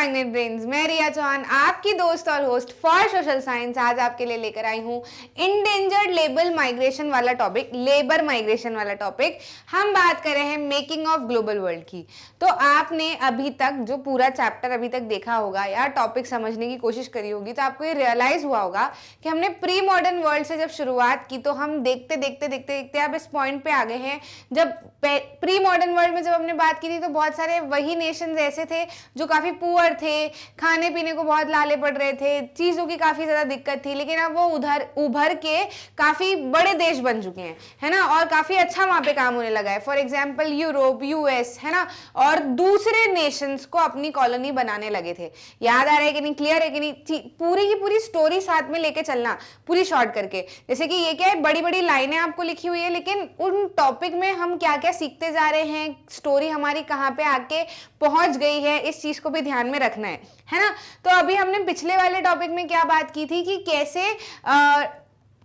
Magnet brains, मैं रिया चौहान आपकी दोस्त और होस्ट फॉर सोशल साइंस आज आपके लिए लेकर आई हूँ इंडेंजर्ड लेबर माइग्रेशन वाला टॉपिक। हम बात कर रहे हैं मेकिंग ऑफ ग्लोबल वर्ल्ड की। तो आपने अभी तक जो पूरा चैप्टर अभी तक देखा होगा या टॉपिक समझने की कोशिश करी होगी तो आपको ये रियलाइज हुआ होगा कि हमने प्री मॉडर्न वर्ल्ड से जब शुरुआत की तो हम देखते देखते देखते देखते अब इस पॉइंट पे आ गए हैं। जब प्री मॉडर्न वर्ल्ड में जब हमने बात की थी तो बहुत सारे वही नेशंस ऐसे थे जो काफी पुअर थे, खाने पीने को बहुत लाले पड़ रहे थे, चीजों की काफी ज्यादा दिक्कत थी, लेकिन अब वो उधर उभर के काफी बड़े देश बन चुके हैं, है ना, और काफी अच्छा वहां पे काम होने लगा है। फॉर एग्जाम्पल यूरोप, यूएस, है ना, और दूसरे नेशंस को अपनी कॉलोनी बनाने लगे थे। याद आ रहा है कि नहीं, क्लियर है कि नहीं? पूरी की पूरी स्टोरी साथ में लेके चलना, पूरी शॉर्ट करके। जैसे कि ये क्या है, बड़ी बड़ी लाइनें आपको लिखी हुई है, लेकिन उन टॉपिक में हम क्या क्या सीखते जा रहे हैं, स्टोरी हमारी कहाँ पे आके पहुंच गई है, इस चीज को भी ध्यान में रखना है ना। तो अभी हमने पिछले वाले टॉपिक में क्या बात की थी कि कैसे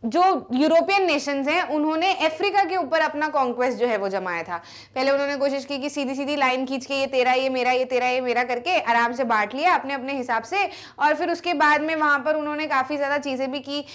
जो यूरोपियन नेशंस हैं उन्होंने अफ्रीका के ऊपर अपना कॉन्क्वेस्ट जो है वो जमाया था। पहले उन्होंने कोशिश की कि सीधी सीधी लाइन खींच के ये तेरा, ये मेरा, ये तेरा, ये मेरा करके आराम से बांट लिया अपने अपने हिसाब से, और फिर उसके बाद में वहां पर उन्होंने काफी ज्यादा चीजें भी की,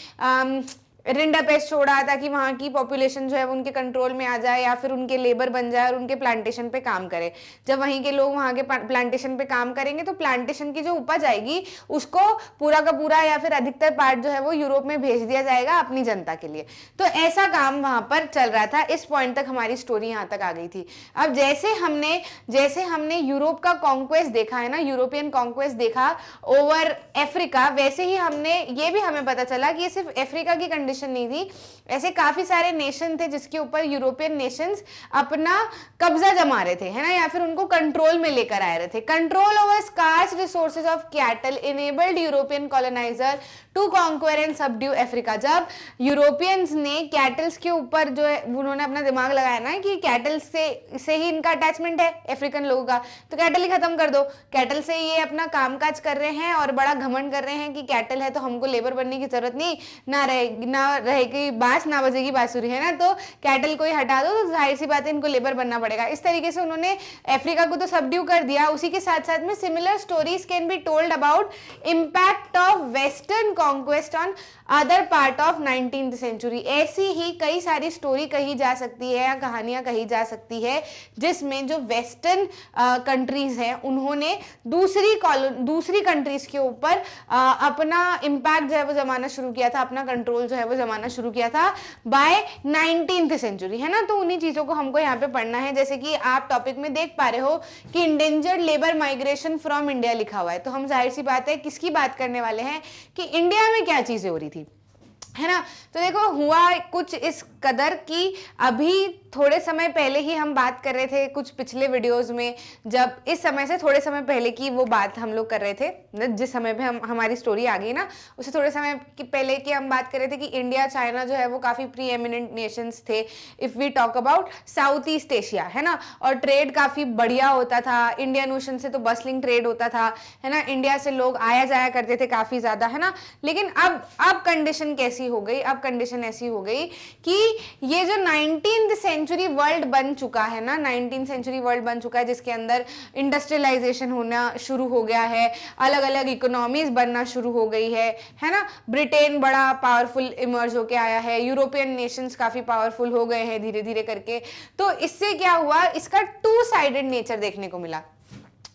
रिंडापेस्ट छोड़ा ताकि वहाँ की पॉपुलेशन जो है उनके कंट्रोल में आ जाए या फिर उनके लेबर बन जाए और उनके प्लांटेशन पे काम करे। जब वहीं के लोग वहाँ के प्लांटेशन पे काम करेंगे तो प्लांटेशन की जो उपज आएगी उसको पूरा का पूरा या फिर अधिकतर पार्ट जो है वो यूरोप में भेज दिया जाएगा अपनी जनता के लिए। तो ऐसा काम वहाँ पर चल रहा था। इस पॉइंट तक हमारी स्टोरी यहाँ तक आ गई थी। अब जैसे हमने यूरोप का कॉन्क्वेस्ट देखा है ना, यूरोपियन कॉन्क्वेस्ट देखा ओवर अफ्रीका, वैसे ही हमने ये भी हमें पता चला कि ये सिर्फ अफ्रीका की कंडीशन नहीं थी, ऐसे काफी सारे नेशन थे जिसके ऊपर यूरोपियन नेशंस अपना कब्जा जमा रहे थे, है ना, या फिर उनको कंट्रोल में लेकर आ रहे थे। Control over scarce resources of cattle enabled European coloniser to conquer and subdue Africa. जब यूरोपियंस ने कैटल्स के ऊपर जो है उन्होंने अपना दिमाग लगाया ना कि कैटल से ही इनका अटैचमेंट है अफ्रीकन लोगों का, तो कैटल ही खत्म कर दो। कैटल से ये अपना कामकाज कर रहे हैं और बड़ा घमंड कर रहे हैं कि कैटल है तो हमको लेबर बनने की जरूरत नहीं, ना रहेगी बांस ना बजेगी बांसुरी, है ना, तो कैटल को ही हटा दो, तो जाहिर सी बात है इनको लेबर बनना पड़ेगा। इस तरीके से उन्होंने अफ्रीका को तो सबड्यू कर दिया। उसी के साथ साथ में similar stories can be told about impact of western conquest on other part of 19th century. ऐसी ही कई सारी स्टोरी कही जा सकती है या कहानियां कही जा सकती है जिसमें जो वेस्टर्न कंट्रीज हैं उन्होंने दूसरी कंट्रीज के ऊपर अपना इम्पैक्ट जो है वो जमाना शुरू किया था, अपना कंट्रोल जो है वो जमाना शुरू किया था बाय 19th सेंचुरी, है ना। तो उन्हीं चीजों को हमको यहाँ पे पढ़ना है। जैसे कि आप टॉपिक में देख पा रहे हो कि endangered labour migration from India लिखा हुआ है, तो हम जाहिर सी बात है किसकी बात करने वाले हैं कि इंडिया में क्या चीजें हो रही थी, है ना। तो देखो हुआ कुछ इस कदर कि अभी थोड़े समय पहले ही हम बात कर रहे थे कुछ पिछले वीडियोस में, जब इस समय से थोड़े समय पहले की वो बात हम लोग कर रहे थे, जिस समय पे हमारी स्टोरी आ गई ना, उससे थोड़े समय पहले की हम बात कर रहे थे कि इंडिया चाइना जो है वो काफी प्री एमिनेंट नेशंस थे if we talk about South East Asia, है ना, और ट्रेड काफी बढ़िया होता था। इंडियन ओशन से तो बसलिंग ट्रेड होता था, है ना, इंडिया से लोग आया जाया करते थे काफी ज्यादा, है ना। लेकिन अब कंडीशन कैसी हो गई, अब कंडीशन ऐसी हो गई कि ये जो 19th सेंचुरी वर्ल्ड बन चुका है ना, 19th सेंचुरी वर्ल्ड बन चुका है जिसके अंदर इंडस्ट्रियलाइजेशन होना शुरू हो गया है, अलग अलग इकोनॉमीज बनना शुरू हो गई है ना। ब्रिटेन बड़ा पावरफुल इमर्ज होके आया है, यूरोपियन नेशंस काफी पावरफुल हो गए हैं धीरे धीरे करके। तो इससे क्या हुआ, इसका टू साइडेड नेचर देखने को मिला,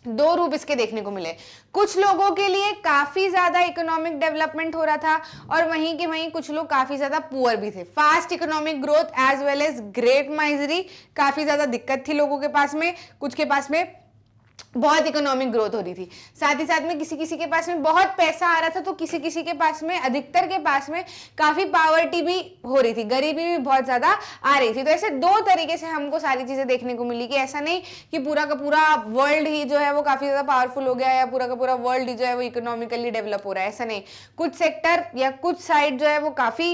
दो रूप इसके देखने को मिले। कुछ लोगों के लिए काफी ज्यादा इकोनॉमिक डेवलपमेंट हो रहा था और वहीं के वहीं कुछ लोग काफी ज्यादा पुअर भी थे। Fast economic growth as well as great misery, काफी ज्यादा दिक्कत थी लोगों के पास में, कुछ के पास में बहुत इकोनॉमिक ग्रोथ हो रही थी। साथ ही साथ में किसी किसी के पास में बहुत पैसा आ रहा था तो किसी किसी के पास में, अधिकतर के पास में काफी पावर्टी भी हो रही थी, गरीबी भी बहुत ज्यादा आ रही थी। तो ऐसे दो तरीके से हमको सारी चीजें देखने को मिली कि ऐसा नहीं कि पूरा का पूरा वर्ल्ड ही जो है वो काफी ज्यादा पावरफुल हो गया या पूरा का पूरा वर्ल्ड ही जो है वो इकोनॉमिकली डेवलप हो रहा है, ऐसा नहीं। कुछ सेक्टर या कुछ साइड जो है वो काफी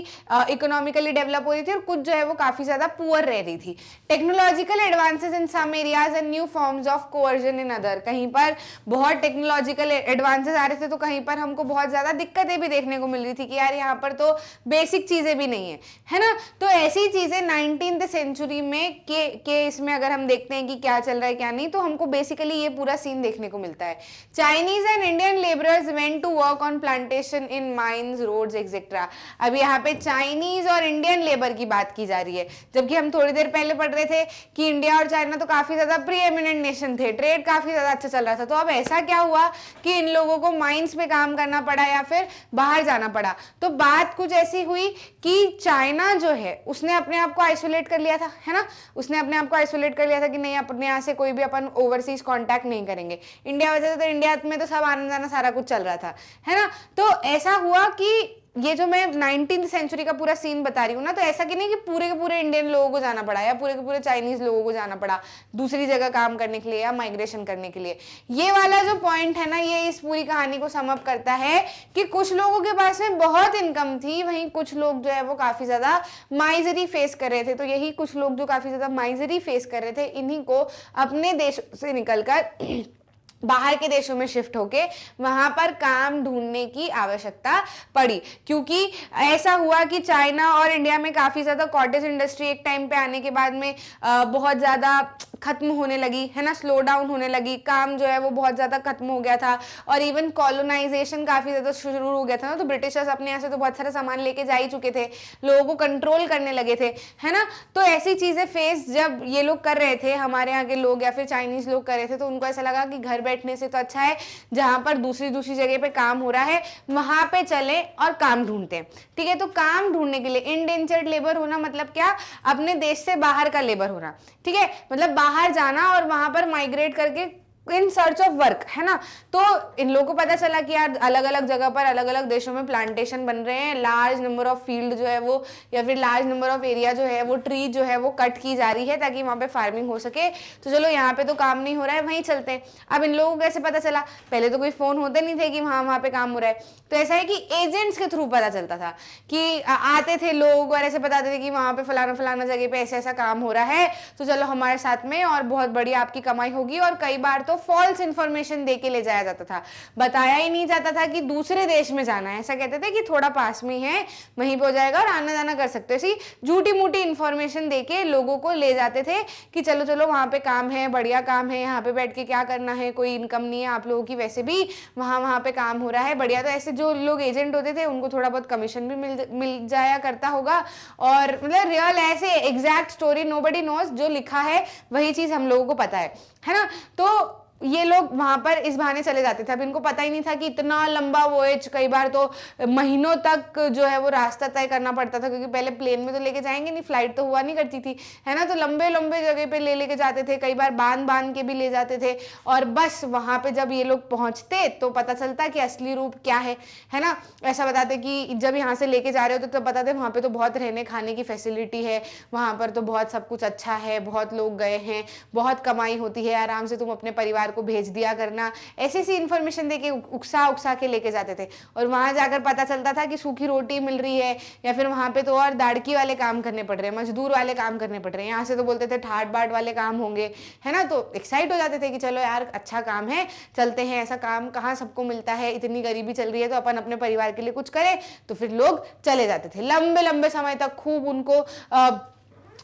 इकोनॉमिकली डेवलप हो रही थी और कुछ जो है वो काफी ज्यादा पुअर रह रही थी। Technological advances in some areas and new forms of coercion in other other, कहीं पर बहुत टेक्नोलॉजिकल एडवांसेस आ रहे थे तो कहीं पर हमको बहुत ज्यादा दिक्कतें भी देखने को मिल रही थी कि यार यहाँ पर तो बेसिक चीजें भी नहीं है ना। तो ऐसी चीजें 19th सेंचुरी में के इसमें अगर हम देखते हैं कि क्या चल रहा है क्या नहीं, तो हमको बेसिकली ये पूरा सीन देखने को मिलता है। Chinese and Indian labourers went to work on plantation in mines, roads etcetera. अब यहाँ पे चाइनीज और इंडियन लेबर की बात की जा रही है, जबकि हम थोड़ी देर पहले पढ़ रहे थे कि इंडिया और चाइना तो काफी ज्यादा प्री एमिनेंट नेशन थे, ट्रेड काफी ज्यादा अच्छा चल रहा था। तो अब ऐसा क्या हुआ कि इन लोगों को माइंस पे काम करना पड़ा या फिर बाहर जाना पड़ा। तो बात कुछ ऐसी हुई कि चाइना जो है उसने अपने आप को आइसोलेट कर लिया था, है ना, उसने अपने आप को आइसोलेट कर लिया था कि नहीं अपने यहाँ से कोई भी अपन ओवरसीज कांटेक्ट नहीं करेंगे। इंडिया वजह से तो इंडिया में तो सब आना जाना सारा कुछ चल रहा था, है ना। तो ऐसा हुआ कि ये जो मैं 19th सेंचुरी का पूरा सीन बता रही हूँ ना, तो ऐसा कि नहीं कि पूरे के पूरे इंडियन लोगों को जाना पड़ा या पूरे के पूरे चाइनीज लोगों को जाना पड़ा दूसरी जगह काम करने के लिए या माइग्रेशन करने के लिए। ये वाला जो पॉइंट है ना, ये इस पूरी कहानी को सम अप करता है कि कुछ लोगों के पास में बहुत इनकम थी, वहीं कुछ लोग जो है वो काफी ज्यादा माइजरी फेस कर रहे थे। तो यही कुछ लोग जो काफी ज्यादा माइजरी फेस कर रहे थे, इन्हीं को अपने देश से निकलकर बाहर के देशों में शिफ्ट होके वहां पर काम ढूंढने की आवश्यकता पड़ी। क्योंकि ऐसा हुआ कि चाइना और इंडिया में काफी ज्यादा कॉटेज इंडस्ट्री एक टाइम पे आने के बाद में बहुत ज्यादा खत्म होने लगी, है ना, स्लो डाउन होने लगी, काम जो है वो बहुत ज्यादा खत्म हो गया था। और इवन कॉलोनाइजेशन काफी ज्यादा शुरू हो गया था ना, तो ब्रिटिशर्स अपने यहाँ से तो बहुत सारा सामान लेके जा ही चुके थे, लोगों को कंट्रोल करने लगे थे, है ना। तो ऐसी चीजें फेस जब ये लोग कर रहे थे, हमारे यहाँ के लोग या फिर चाइनीज लोग कर रहे थे, तो उनको ऐसा लगा कि घर बैठने से तो अच्छा है जहां पर दूसरी जगह पे काम हो रहा है वहां पे चले और काम ढूंढते हैं। ठीक है, तो काम ढूंढने के लिए इंडेंचर्ड लेबर होना मतलब क्या, अपने देश से बाहर का लेबर होना। ठीक है, मतलब बाहर जाना और वहां पर माइग्रेट करके इन सर्च ऑफ वर्क, है ना। तो इन लोगों को पता चला कि यार अलग अलग जगह पर अलग अलग देशों में प्लांटेशन बन रहे हैं, लार्ज नंबर ऑफ फील्ड जो है वो या फिर लार्ज नंबर ऑफ एरिया जो है वो ट्री जो है वो कट की जा रही है ताकि वहां पे फार्मिंग हो सके। तो चलो यहाँ पे तो काम नहीं हो रहा है, वहीं चलते हैं। अब इन लोगों को कैसे पता चला, पहले तो कोई फोन होते नहीं थे कि वहां पे काम हो रहा है। तो ऐसा है कि एजेंट्स के थ्रू पता चलता था कि आते थे लोग और ऐसे बताते थे कि वहां पे फलाना फलाना जगह पे ऐसा ऐसा काम हो रहा है, तो चलो हमारे साथ में और बहुत बढ़िया आपकी कमाई होगी। और कई बार तो फॉल्स इंफॉर्मेशन देके ले जाया जाता था, बताया ही नहीं जाता था कि दूसरे देश में जाना है, ऐसा कहते थे कि थोड़ा पास में है वहीं पे हो जाएगा और आना जाना कर सकते हो। ऐसी झूठी मूठी इंफॉर्मेशन देके लोगों को ले जाते थे कि चलो चलो वहां पे काम है, बढ़िया काम है, यहाँ पे बैठ के क्या करना है, कोई इनकम नहीं है आप लोगों की, वैसे भी वहां पे काम हो रहा है, बढ़िया। तो ऐसे जो लोग एजेंट होते थे उनको थोड़ा बहुत कमीशन भी मिल जाया करता होगा। और मतलब रियल ऐसे एग्जैक्ट स्टोरी नोबडी नोज, जो लिखा है वही चीज हम लोगों को पता है ना। तो ये लोग वहां पर इस बहाने चले जाते थे। अब इनको पता ही नहीं था कि इतना लंबा वॉयज, कई बार तो महीनों तक जो है वो रास्ता तय करना पड़ता था, क्योंकि पहले प्लेन में तो लेके जाएंगे नहीं, फ्लाइट तो हुआ नहीं करती थी, है ना। तो लंबे लंबे जगह पे लेके जाते थे, कई बार बांध के भी ले जाते थे। और बस वहां पे जब ये लोग पहुंचते तो पता चलता कि असली रूप क्या है ना। ऐसा बताते कि जब यहाँ से लेके जा रहे होते तो बताते वहां पे तो बहुत रहने खाने की फैसिलिटी है, वहां पर तो बहुत सब कुछ अच्छा है, बहुत लोग गए हैं, बहुत कमाई होती है, आराम से तुम अपने परिवार को भेज दिया करना। ऐसी सी इंफॉर्मेशन देके उकसा के लेके जाते थे। और वहां जाकर पता चलता था कि सूखी रोटी मिल रही है, या फिर वहां पे तो और दाड़की वाले काम करने पड़ रहे हैं, मजदूर वाले काम करने पड़ रहे हैं। यहाँ से तो बोलते थे ठाट बाट वाले काम होंगे, है ना। तो एक्साइट हो जाते थे कि चलो यार अच्छा काम है, चलते हैं, ऐसा काम कहाँ सबको मिलता है, इतनी गरीबी चल रही है तो अपन अपने परिवार के लिए कुछ करें। तो फिर लोग चले जाते थे लंबे लंबे समय तक, खूब उनको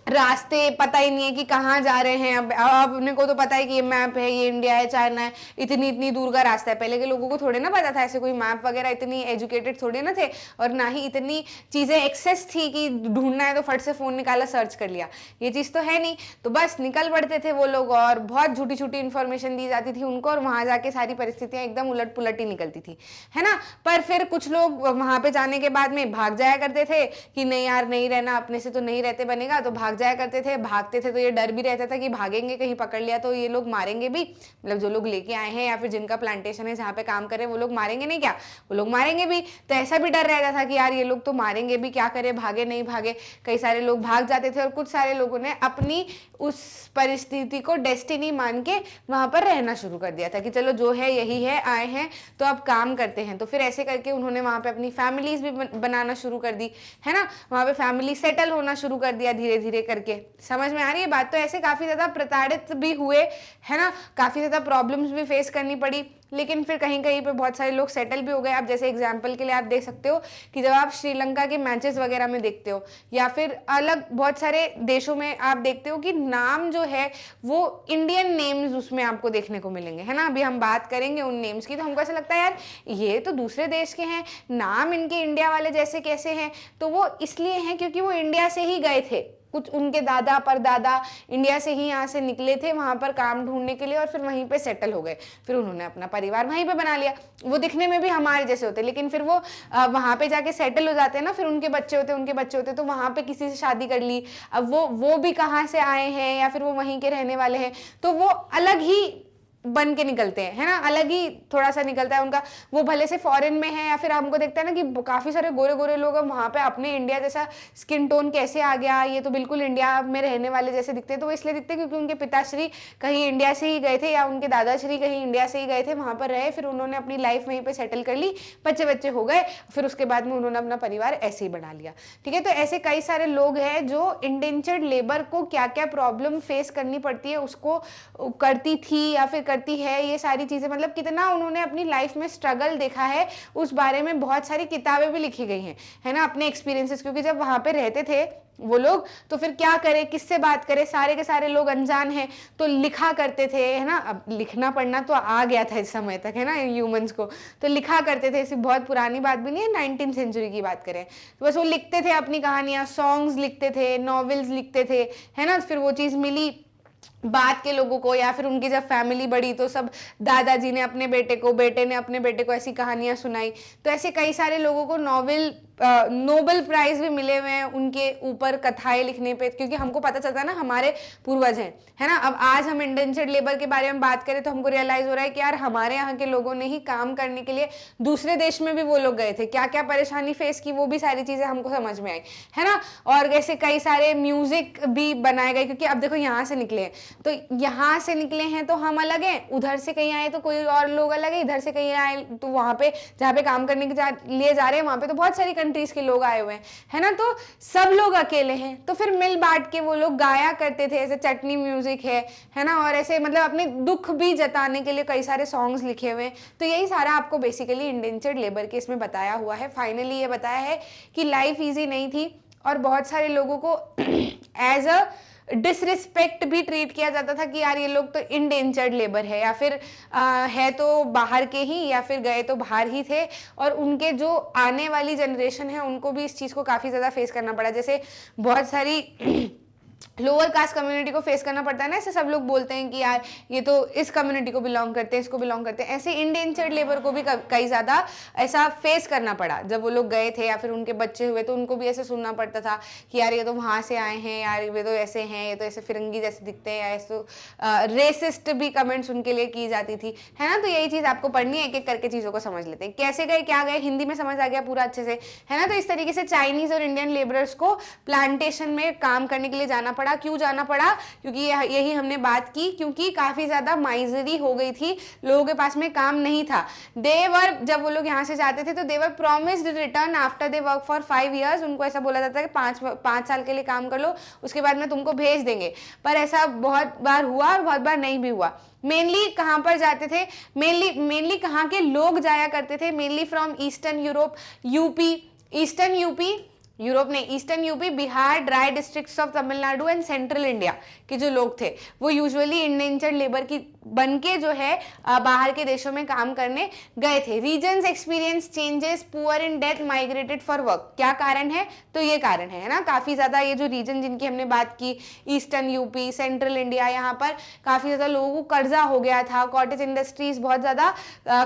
रास्ते पता ही नहीं है कि कहाँ जा रहे हैं। अब अपने को तो पता है कि ये मैप है, ये इंडिया है, चाइना है, इतनी दूर का रास्ता है। पहले के लोगों को थोड़े ना पता था, ऐसे कोई मैप वगैरह इतनी एजुकेटेड थोड़े ना थे, और ना ही इतनी चीजें एक्सेस थी कि ढूंढना है तो फट से फोन निकाला सर्च कर लिया, ये चीज तो है नहीं। तो बस निकल पड़ते थे वो लोग और बहुत झूठी झूठी इन्फॉर्मेशन दी जाती थी उनको, और वहां जाके सारी परिस्थितियां एकदम उलट पुलट ही निकलती थी, है ना। पर फिर कुछ लोग वहां पे जाने के बाद में भाग जाया करते थे कि नहीं यार नहीं रहना, अपने से तो नहीं रहते बनेगा, तो भाग जाया करते थे। भागते थे तो ये डर भी रहता था कि भागेंगे कहीं पकड़ लिया तो ये लोग मारेंगे भी, मतलब जो लोग लेके आए हैं या फिर जिनका प्लांटेशन है जहाँ पे काम कर रहे हैं वो लोग मारेंगे नहीं क्या, वो लोग मारेंगे भी। तो ऐसा भी डर रहता था कि यार ये लोग तो मारेंगे भी, क्या करे, भागे नहीं भागे। कई सारे लोग भाग जाते थे और कुछ सारे लोगों ने अपनी उस परिस्थिति को डेस्टिनी मान के वहां पर रहना शुरू कर दिया था कि चलो जो है यही है, आए हैं तो अब काम करते हैं। तो फिर ऐसे करके उन्होंने वहां पे अपनी फैमिलीज भी बनाना शुरू कर दी, है ना। वहां पे फैमिली सेटल होना शुरू कर दिया धीरे धीरे करके। समझ में आ रही है बात? तो ऐसे काफी ज्यादा प्रताड़ित भी हुए, है ना, काफी ज्यादा प्रॉब्लम्स भी फेस करनी पड़ी, लेकिन फिर कहीं कहीं पे बहुत सारे लोग सेटल भी हो गए। आप जैसे एग्जाम्पल के लिए आप देख सकते हो कि जब आप श्रीलंका के मैचेस वगैरह में देखते हो या फिर अलग बहुत सारे देशों में आप देखते हो कि नाम जो है वो इंडियन नेम्स उसमें आपको देखने को मिलेंगे, है ना। अभी हम बात करेंगे उन नेम्स की, तो हमको ऐसा लगता है यार ये तो दूसरे देश के हैं, नाम इनके इंडिया वाले जैसे कैसे हैं? तो वो इसलिए हैं क्योंकि वो इंडिया से ही गए थे, कुछ उनके दादा परदादा इंडिया से ही यहाँ से निकले थे वहां पर काम ढूंढने के लिए और फिर वहीं पे सेटल हो गए। फिर उन्होंने अपना परिवार वहीं पे बना लिया। वो दिखने में भी हमारे जैसे होते, लेकिन फिर वो वहां पे जाके सेटल हो जाते हैं ना, फिर उनके बच्चे होते तो वहां पे किसी से शादी कर ली। अब वो भी कहाँ से आए हैं या फिर वो वहीं के रहने वाले हैं, तो वो अलग ही बन के निकलते हैं, है ना, अलग ही थोड़ा सा निकलता है उनका। वो भले से फॉरेन में है या फिर हमको देखते हैं ना कि काफी सारे गोरे गोरे लोग हैं वहां पे, अपने इंडिया जैसा स्किन टोन कैसे आ गया, ये तो बिल्कुल इंडिया में रहने वाले जैसे दिखते हैं। तो वो इसलिए दिखते हैं क्योंकि उनके पिताश्री कहीं इंडिया से ही गए थे या उनके दादाश्री कहीं इंडिया से ही गए थे, वहां पर रहे, फिर उन्होंने अपनी लाइफ वहीं पर सेटल कर ली, बच्चे हो गए, फिर उसके बाद में उन्होंने अपना परिवार ऐसे ही बना लिया। ठीक है, तो ऐसे कई सारे लोग हैं जो इंडेंचर्ड लेबर को क्या क्या प्रॉब्लम फेस करनी पड़ती है उसको करती थी या फिर करती है, ये सारी चीजें, मतलब कितना उन्होंने अपनी लाइफ में स्ट्रगल देखा है उस बारे में बहुत सारी किताबें भी लिखी गई हैं, है ना, अपने एक्सपीरियंसेस। क्योंकि जब वहां पे रहते थे वो लोग तो फिर क्या करे, किससे बात करे, सारे के सारे लोग अनजान हैं, तो लिखा करते थे, है ना। अब लिखना पढ़ना तो आ गया था इस समय तक, है ना, ह्यूमंस को, तो लिखा करते थे। ऐसी बहुत पुरानी बात भी नहीं है, 19th सेंचुरी की बात करें तो बस वो लिखते थे अपनी कहानियां, सॉन्ग्स लिखते थे, नॉवेल्स लिखते थे, है ना। फिर वो चीज मिली बात के लोगों को, या फिर उनकी जब फैमिली बढ़ी तो सब दादाजी ने अपने बेटे को, बेटे ने अपने बेटे को ऐसी कहानियां सुनाई। तो ऐसे कई सारे लोगों को नोबेल प्राइज भी मिले हुए हैं उनके ऊपर कथाएं लिखने पे, क्योंकि हमको पता चलता है ना हमारे पूर्वज हैं, है ना। अब आज हम इंडेंचर्ड लेबर के बारे में बात करें तो हमको रियलाइज हो रहा है कि यार हमारे यहाँ के लोगों ने ही काम करने के लिए दूसरे देश में भी वो लोग गए थे, क्या क्या परेशानी फेस की, वो भी सारी चीजें हमको समझ में आई, है ना। और ऐसे कई सारे म्यूजिक भी बनाए गए, क्योंकि अब देखो यहाँ से निकले हैं तो यहाँ से निकले हैं तो हम अलग हैं, उधर से कहीं आए तो कोई और लोग अलग है, इधर से कहीं आए तो वहां पे जहाँ पे काम करने के लिए जा रहे हैं वहां पे तो बहुत सारी कंट्रीज के लोग आए हुए हैं, है ना। तो सब लोग अकेले हैं, तो फिर मिल बांट के वो लोग गाया करते थे, ऐसे चटनी म्यूजिक है ना, और ऐसे मतलब अपने दुख भी जताने के लिए कई सारे सॉन्ग्स लिखे हुए हैं। तो यही सारा आपको बेसिकली इंडेंचर्ड लेबर के इसमें बताया हुआ है। फाइनली ये बताया है कि लाइफ ईजी नहीं थी और बहुत सारे लोगों को एज अ डिसरिस्पेक्ट भी ट्रीट किया जाता था कि यार ये लोग तो इंडेंचर्ड लेबर है, या फिर है तो बाहर के ही, या फिर गए तो बाहर ही थे। और उनके जो आने वाली जनरेशन है उनको भी इस चीज़ को काफ़ी ज़्यादा फेस करना पड़ा। जैसे बहुत सारी लोअर कास्ट कम्युनिटी को फेस करना पड़ता है ना, ऐसे सब लोग बोलते हैं कि यार ये तो इस कम्युनिटी को बिलोंग करते हैं, इसको बिलोंग करते हैं। ऐसे इंडेंचर्ड लेबर को भी कई ज़्यादा ऐसा फेस करना पड़ा जब वो लोग गए थे या फिर उनके बच्चे हुए, तो उनको भी ऐसे सुनना पड़ता था कि यार ये तो वहाँ से आए हैं, यार ये तो ऐसे हैं, ये तो ऐसे फिरंगी जैसे दिखते हैं, या ऐसे रेसिस्ट भी कमेंट्स उनके लिए की जाती थी, है ना। तो यही चीज़ आपको पढ़नी है, एक एक करके चीज़ों को समझ लेते हैं, कैसे गए क्या गए, हिंदी में समझ आ गया पूरा अच्छे से, है ना। तो इस तरीके से चाइनीज़ और इंडियन लेबरर्स को प्लांटेशन में काम करने के लिए जाना पड़ा। क्यों जाना पड़ा? क्योंकि यही हमने बात की, क्योंकि काफी ज्यादा माइजरी हो गई थी, लोगों के पास में काम नहीं था। देवर, जब वो लोग यहाँ से जाते थे तो they were promised return after they work for 5 years। उनको ऐसा बोला जाता है कि 5 साल के लिए काम कर लो, उसके बाद में तुमको भेज देंगे। पर ऐसा बहुत बार हुआ और बहुत बार नहीं भी हुआ। मेनली कहाँ पर जाते थे, मेनली कहाँ के लोग जाया करते थे? Mainly from eastern Europe, Europe ने eastern UP, Bihar, dry districts of Tamil Nadu and central India के जो लोग थे वो यूजुअली इंडेंचर्ड लेबर की बनके जो है बाहर के देशों में काम करने गए थे। Reasons experience changes, poor in death, migrated for work. क्या कारण है? तो ये कारण है ना, काफी ज्यादा ये जो रीजन जिनकी हमने बात की, ईस्टर्न यूपी, सेंट्रल इंडिया, यहाँ पर काफी ज्यादा लोगों को कर्जा हो गया था, कॉटेज इंडस्ट्रीज बहुत ज्यादा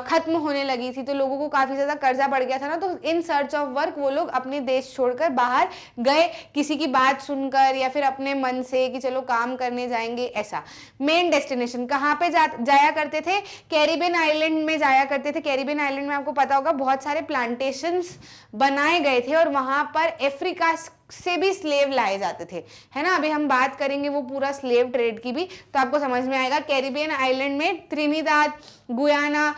खत्म होने लगी थी, तो लोगों को काफी ज्यादा कर्जा बढ़ गया था ना। तो इन सर्च ऑफ वर्क वो लोग अपने देश छोड़कर बाहर गए, किसी की बात सुनकर या फिर अपने मन से कि चलो काम करने जाएंगे। ऐसा मेन डेस्टिनेशन कहाँ पे जाया करते थे? कैरिबियन आइलैंड में जाया करते थे। कैरिबियन आइलैंड में आपको पता होगा बहुत सारे प्लांटेशंस बनाए गए थे और वहां पर अफ्रीका से भी स्लेव लाए जाते थे, है ना। अभी हम बात करेंगे वो पूरा स्लेव ट्रेड की भी, तो आपको समझ में आएगा। कैरिबियन आइलैंड में Trinidad, Guyana,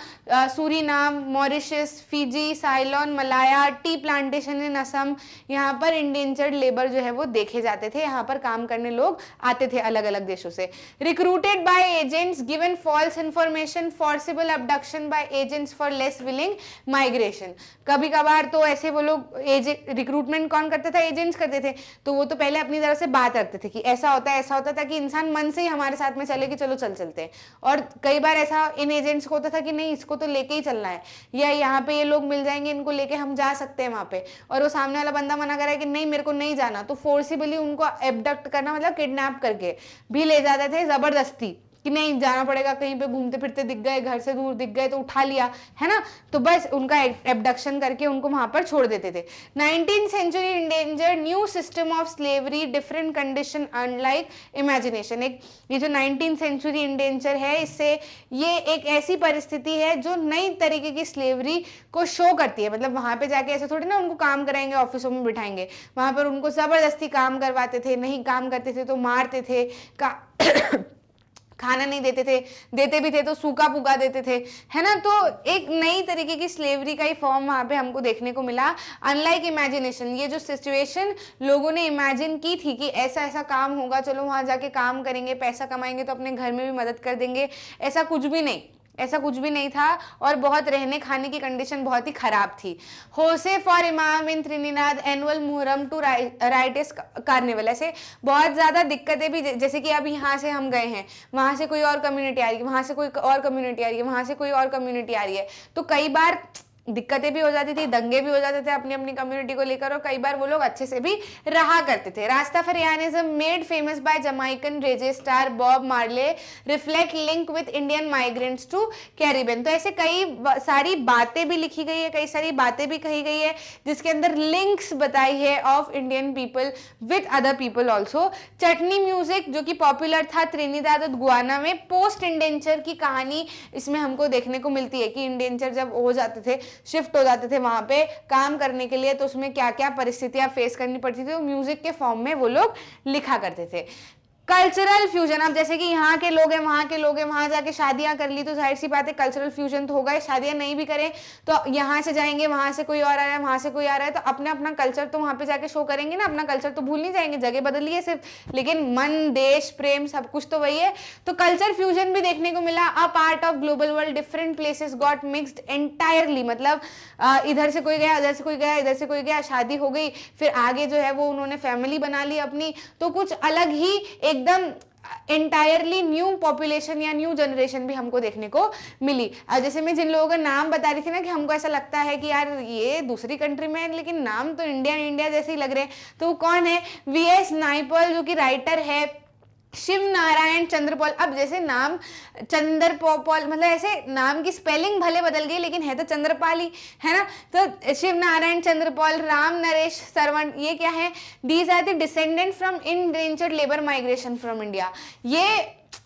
Suriname, Mauritius, Fiji, साइलोन, Malaya, tea plantation in Assam, यहाँ पर इंडेंजर्ड लेबर जो है वो देखे जाते थे। यहाँ पर काम करने लोग आते थे अलग अलग देशों से। Recruited by agents, given false information, forcible abduction by agents for less willing migration. कभी कभार तो ऐसे वो लोग रिक्रूटमेंट कौन करते था, एजेंट्स करते थे, तो वो तो पहले अपनी तरफ से बात रखते थे कि ऐसा होता है ऐसा होता है, ताकि इंसान मन से ही हमारे साथ में चले कि चलो चलते हैं। और कई बार ऐसा इन एजेंट्स को होता था कि नहीं इसको तो लेके ही चलना है, या यहाँ पे ये लोग मिल जाएंगे इनको लेके हम जा सकते हैं वहां पे, और वो सामने वाला बंदा मना करे कि नहीं मेरे को नहीं जाना, तो फोर्सिबली उनको एबडक्ट करना, मतलब किडनैप करके भी ले जाते थे जबरदस्ती, कि नहीं जाना पड़ेगा, कहीं पे घूमते फिरते दिख गए, घर से दूर दिख गए तो उठा लिया, है ना। तो बस उनका एबडक्शन करके उनको वहां पर छोड़ देते थे। 19th century indenture, new system of slavery, different condition unlike imagination. एक ये जो 19th सेंचुरी इंडेंजर है, इससे ये एक ऐसी परिस्थिति है जो नई तरीके की स्लेवरी को शो करती है। मतलब वहां पे जाके ऐसे थोड़ी ना उनको काम कराएंगे, ऑफिसों में बिठाएंगे, वहां पर उनको जबरदस्ती काम करवाते थे, नहीं काम करते थे तो मारते थे, खाना नहीं देते थे, देते भी थे तो सूखा पुगा देते थे, है ना। तो एक नई तरीके की स्लेवरी का ही फॉर्म वहां पे हमको देखने को मिला। अनलाइक इमेजिनेशन, ये जो सिचुएशन लोगों ने इमेजिन की थी कि ऐसा ऐसा काम होगा, चलो वहां जाके काम करेंगे, पैसा कमाएंगे तो अपने घर में भी मदद कर देंगे, ऐसा कुछ भी नहीं, ऐसा कुछ भी नहीं था। और बहुत रहने खाने की कंडीशन बहुत ही खराब थी। Hosay for imam in Trinidad, annual Muharram to riotous carnival, ऐसे बहुत ज़्यादा दिक्कतें भी, जैसे कि अब यहाँ से हम गए हैं, वहाँ से कोई और कम्युनिटी आ रही है, वहाँ से कोई और कम्युनिटी आ रही है, वहाँ से कोई और कम्युनिटी आ रही है, तो कई बार दिक्कतें भी हो जाती थी, दंगे भी हो जाते थे अपनी अपनी कम्युनिटी को लेकर, और कई बार वो लोग अच्छे से भी रहा करते थे। Rastafarianism made famous by Jamaican reggae star Bob Marley, reflect link with Indian migrants to Caribbean. तो ऐसे कई सारी बातें भी लिखी गई है, कई सारी बातें भी कही गई है, जिसके अंदर लिंक्स बताई है of Indian people with other people also. Chutney music जो कि पॉपुलर था त्रिनिदाद और गुयाना में, पोस्ट इंडेंचर की कहानी इसमें हमको देखने को मिलती है कि इंडेंचर जब हो जाते थे, शिफ्ट हो जाते थे वहां पे काम करने के लिए, तो उसमें क्या क्या परिस्थितियां फेस करनी पड़ती थी, तो म्यूजिक के फॉर्म में वो लोग लिखा करते थे। कल्चरल फ्यूजन, अब जैसे कि यहाँ के लोग हैं वहाँ के लोग हैं, वहाँ जाके शादियां कर ली तो जाहिर सी बात है कल्चरल फ्यूजन तो होगा ही। शादियां नहीं भी करें तो यहाँ से जाएंगे, वहाँ से कोई और आ रहा है, वहाँ से कोई आ रहा है, तो अपना अपना कल्चर तो वहाँ पे जाके शो करेंगे ना, अपना कल्चर तो भूल नहीं जाएंगे, जगह बदल ली है सिर्फ, लेकिन मन, देश, प्रेम सब कुछ तो वही है। तो कल्चर फ्यूजन भी देखने को मिला। A part of global world, different places got mixed entirely, मतलब इधर से कोई गया, इधर से कोई गया, इधर से कोई गया, शादी हो गई, फिर आगे जो है वो उन्होंने फैमिली बना ली अपनी, तो कुछ अलग ही एकदम एंटायरली न्यू पॉपुलेशन या न्यू जनरेशन भी हमको देखने को मिली। जैसे मैं जिन लोगों का नाम बता रही थी ना कि हमको ऐसा लगता है कि यार ये दूसरी कंट्री में है, लेकिन नाम तो इंडिया जैसे ही लग रहे हैं, तो वो कौन है? वीएस नाइपॉल जो कि राइटर है, शिव नारायण चंद्रपॉल। अब जैसे नाम चंद्रपॉल, मतलब ऐसे नाम की स्पेलिंग भले बदल गई लेकिन है तो चंद्रपाल ही, है ना। तो शिव नारायण चंद्रपॉल, राम नरेश सरवण, ये क्या है? These are the descendant from indentured labour migration from India.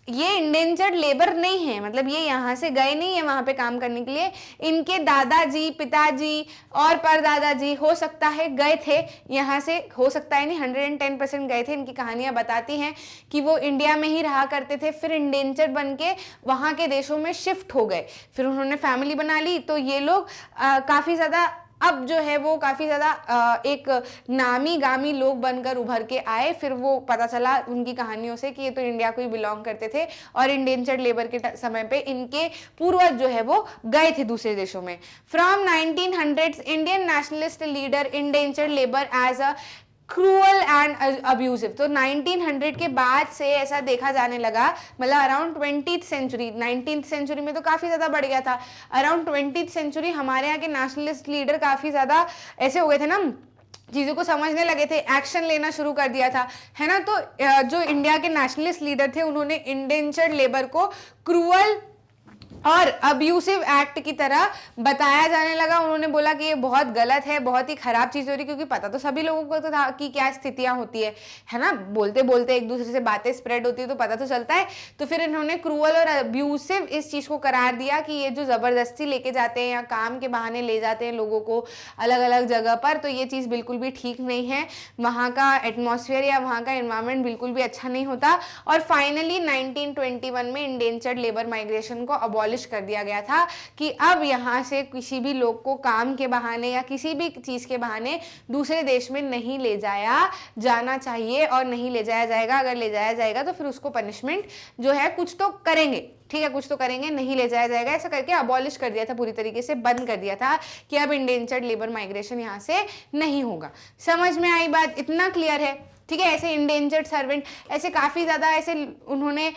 ये इंडेंजर्ड लेबर नहीं है, मतलब ये यहाँ से गए नहीं है वहां पे काम करने के लिए, इनके दादाजी, पिताजी और परदादाजी हो सकता है गए थे यहाँ से, हो सकता है नहीं 110% गए थे। इनकी कहानियां बताती हैं कि वो इंडिया में ही रहा करते थे, फिर इंडेंजर्ड बन के वहाँ के देशों में शिफ्ट हो गए, फिर उन्होंने फैमिली बना ली। तो ये लोग काफ़ी ज़्यादा अब जो है वो काफ़ी ज़्यादा एक नामी गामी लोग बनकर उभर के आए। फिर वो पता चला उनकी कहानियों से कि ये तो इंडिया को ही बिलोंग करते थे, और इंडेंजर्ड लेबर के समय पे इनके पूर्वज जो है वो गए थे दूसरे देशों में। From 1900s Indian nationalist leader indentured labour as a cruel and abusive. तो 1900 के बाद से ऐसा देखा जाने लगा, मतलब around 20th century, 19th century में तो काफ़ी ज़्यादा बढ़ गया था, अराउंड 20th सेंचुरी हमारे यहाँ के नेशनलिस्ट लीडर काफ़ी ज़्यादा ऐसे हो गए थे ना, चीज़ों को समझने लगे थे, एक्शन लेना शुरू कर दिया था, है ना। तो जो इंडिया के नेशनलिस्ट लीडर थे उन्होंने इंडेंजर्ड लेबर को क्रूअल और अब्यूसिव एक्ट की तरह बताया जाने लगा। उन्होंने बोला कि ये बहुत गलत है, बहुत ही खराब चीज हो रही, क्योंकि पता तो सभी लोगों को तो था कि क्या स्थितियां होती है ना, बोलते बोलते एक दूसरे से बातें स्प्रेड होती है तो पता तो चलता है। तो फिर इन्होंने क्रूअल और अब्यूसिव इस चीज को करार दिया कि ये जो जबरदस्ती लेके जाते हैं या काम के बहाने ले जाते हैं लोगों को अलग अलग जगह पर, तो ये चीज बिल्कुल भी ठीक नहीं है। वहां का एटमॉस्फेयर या वहां का एनवायरमेंट बिल्कुल भी अच्छा नहीं होता। और फाइनली 1921 में इंडेंचर्ड लेबर माइग्रेशन को अबॉलिश कर दिया गया था कि अब यहाँ से किसी भी लोग को काम के बहाने या किसी भी चीज के बहाने दूसरे देश में नहीं ले जाया जाना चाहिए और नहीं ले जाया जाएगा। अगर ले जाया जाएगा तो फिर उसको पनिशमेंट जो है कुछ तो करेंगे, ठीक है, कुछ तो करेंगे, नहीं ले जाया जाएगा। ऐसा करके अबॉलिश कर दिया था, पूरी तरीके से बंद कर दिया था कि अब इंडेंचर्ड लेबर माइग्रेशन यहाँ से नहीं होगा। समझ में आई बात? इतना क्लियर है, ठीक है। ऐसे इंडेंजर्ड सर्वेंट, ऐसे काफ़ी ज़्यादा ऐसे उन्होंने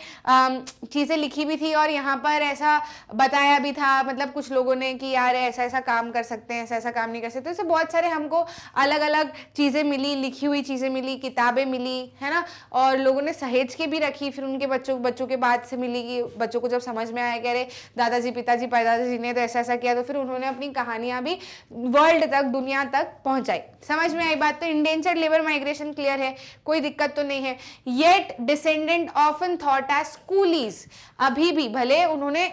चीज़ें लिखी भी थी और यहाँ पर ऐसा बताया भी था, मतलब कुछ लोगों ने कि यार ऐसा ऐसा काम कर सकते हैं, ऐसा ऐसा काम नहीं कर सकते। ऐसे बहुत सारे हमको अलग अलग चीज़ें मिली, लिखी हुई चीज़ें मिली, किताबें मिली, है ना, और लोगों ने सहेज के भी रखी। फिर उनके बच्चों के बाद से मिली कि बच्चों को जब समझ में आया कि अरे दादाजी पिताजी परदादा ने तो ऐसा ऐसा किया, तो फिर उन्होंने अपनी कहानियाँ भी वर्ल्ड तक, दुनिया तक पहुँचाई। समझ में आई बात? तो इंडेंचर्ड लेबर माइग्रेशन क्लियर है, कोई दिक्कत तो नहीं है। Yet descendant often thought as coolies, अभी भी भले उन्होंने,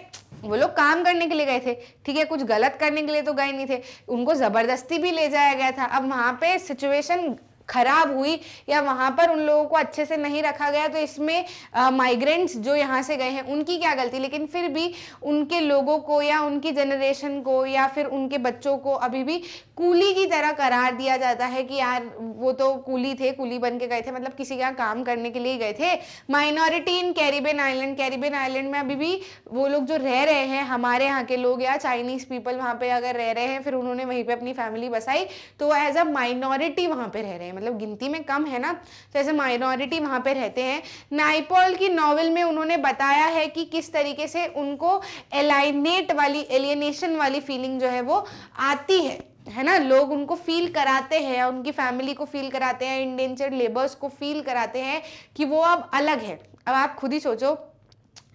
वो लोग काम करने के लिए गए थे, ठीक है, कुछ गलत करने के लिए तो गए नहीं थे, उनको जबरदस्ती भी ले जाया गया था। अब वहां पे सिचुएशन खराब हुई या वहां पर उन लोगों को अच्छे से नहीं रखा गया, तो इसमें माइग्रेंट्स जो यहाँ से गए हैं उनकी क्या गलती? लेकिन फिर भी उनके लोगों को या उनकी जनरेशन को या फिर उनके बच्चों को अभी भी कूली की तरह करार दिया जाता है कि यार वो तो कूली थे, कूली बन के गए थे, मतलब किसी के यहाँ काम करने के लिए गए थे। माइनॉरिटी इन कैरिबियन आइलैंड, कैरिबियन आइलैंड में अभी भी वो लोग जो रह रहे हैं, हमारे यहाँ के लोग या चाइनीज पीपल वहाँ पे अगर रह रहे हैं, फिर उन्होंने वहीं पे अपनी फैमिली बसाई, तो एज अ माइनॉरिटी वहाँ पे रह रहे हैं, मतलब गिनती में कम है ना, तो ऐसे माइनॉरिटी वहां पे रहते हैं। नाइपॉल की नॉवेल में उन्होंने बताया है कि किस तरीके से उनको एलियनेशन वाली फीलिंग जो है वो आती है ना, लोग उनको फील कराते हैं, उनकी फैमिली को फील कराते हैं, इंडेंचर्ड लेबर्स को फील कराते हैं कि वो अब अलग है। अब आप खुद ही सोचो,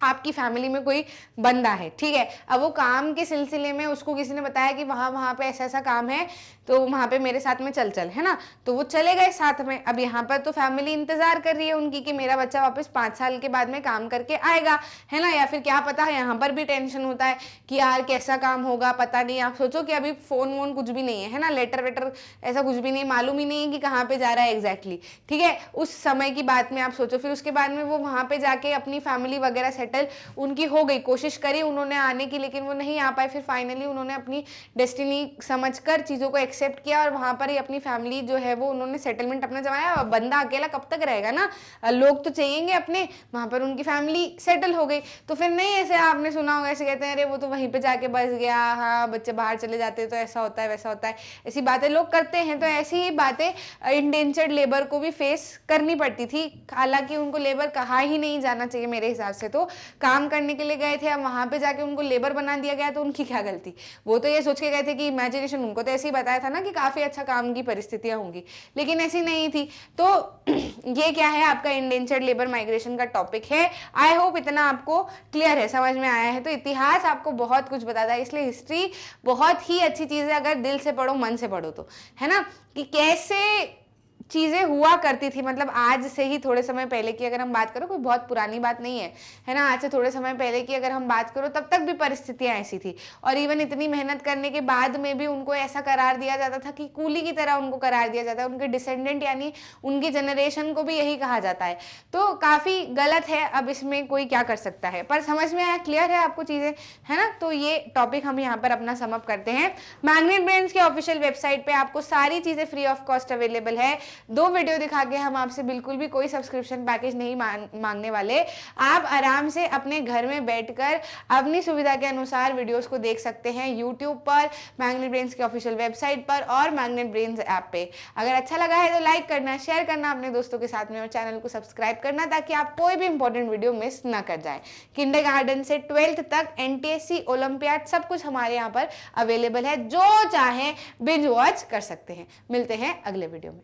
आपकी फैमिली में कोई बंदा है, ठीक है, अब वो काम के सिलसिले में उसको किसी ने बताया कि वहाँ पे ऐसा ऐसा काम है, तो वहाँ पे मेरे साथ में चल है ना, तो वो चले गए साथ में। अब यहाँ पर तो फैमिली इंतजार कर रही है उनकी कि मेरा बच्चा वापस 5 साल के बाद में काम करके आएगा, है ना, या फिर क्या पता है, यहाँ पर भी टेंशन होता है कि यार कैसा काम होगा, पता नहीं। आप सोचो कि अभी फोन वोन कुछ भी नहीं है ना, लेटर वेटर ऐसा कुछ भी नहीं, मालूम ही नहीं है कि कहाँ पे जा रहा है एग्जैक्टली, ठीक है, उस समय की बात में आप सोचो। फिर उसके बाद में वो वहाँ पे जाके अपनी फैमिली वगैरह सेटल उनकी हो गई, कोशिश करी उन्होंने आने की, लेकिन वो नहीं आ पाए। फिर फाइनली उन्होंने अपनी डेस्टिनी समझकर चीज़ों को एक्सेप्ट किया और वहाँ पर ही अपनी फैमिली जो है वो उन्होंने सेटलमेंट अपना जमाया। बंदा अकेला कब तक रहेगा ना, लोग तो चाहिएंगे अपने, वहाँ पर उनकी फैमिली सेटल हो गई। तो फिर नहीं ऐसे आपने सुना होगा, ऐसे कहते हैं अरे वो तो वहीं पर जाके बस गया, हाँ बच्चे बाहर चले जाते तो ऐसा होता है वैसा होता है, ऐसी बातें लोग करते हैं। तो ऐसी ही बातें इंडेंचर्ड लेबर को भी फेस करनी पड़ती थी, हालांकि उनको लेबर कहा ही नहीं जाना चाहिए मेरे हिसाब से, तो काम करने के लिए गए थे, अब वहां पे जाके उनको लेबर बना दिया गया, तो उनकी क्या गलती? वो तो ये सोच के गए थे कि इमेजिनेशन, उनको तो ऐसे ही बताया था ना कि काफी अच्छा काम की परिस्थितियां होंगी, लेकिन ऐसी नहीं थी। तो ये क्या है, आपका इंडेंचर्ड लेबर माइग्रेशन का टॉपिक है। आई होप इतना आपको क्लियर है, समझ में आया है। तो इतिहास आपको बहुत कुछ बताता है, इसलिए हिस्ट्री बहुत ही अच्छी चीज है अगर दिल से पढ़ो, मन से पढ़ो, तो है ना, कि कैसे चीज़ें हुआ करती थी। मतलब आज से ही थोड़े समय पहले की अगर हम बात करो, कोई बहुत पुरानी बात नहीं है ना, आज से थोड़े समय पहले की अगर हम बात करो, तब तक भी परिस्थितियां ऐसी थी, और इवन इतनी मेहनत करने के बाद में भी उनको ऐसा करार दिया जाता था कि कूली की तरह उनको करार दिया जाता है। उनके डिसेंडेंट यानी उनकी जनरेशन को भी यही कहा जाता है, तो काफ़ी गलत है। अब इसमें कोई क्या कर सकता है, पर समझ में आया, क्लियर है आपको चीज़ें, है ना। तो ये टॉपिक हम यहाँ पर अपना समअप करते हैं। मैग्नेट ब्रेन्स के ऑफिशियल वेबसाइट पे आपको सारी चीज़ें फ्री ऑफ कॉस्ट अवेलेबल है। 2 वीडियो दिखा के हम आपसे बिल्कुल भी कोई सब्सक्रिप्शन पैकेज नहीं मांगने वाले। आप आराम से अपने घर में बैठकर अपनी सुविधा के अनुसार वीडियोस को देख सकते हैं यूट्यूब पर, मैग्नेट ब्रेन्स के ऑफिशियल वेबसाइट पर और मैग्नेट ब्रेन्स ऐप पे। अगर अच्छा लगा है तो लाइक करना, शेयर करना अपने दोस्तों के साथ में, और चैनल को सब्सक्राइब करना ताकि आप कोई भी इंपॉर्टेंट वीडियो मिस ना कर जाए। किंडरगार्टन से 12th तक NTSC ओलंपियाड सब कुछ हमारे यहाँ पर अवेलेबल है, जो चाहे बिंज वॉच कर सकते हैं। मिलते हैं अगले वीडियो में।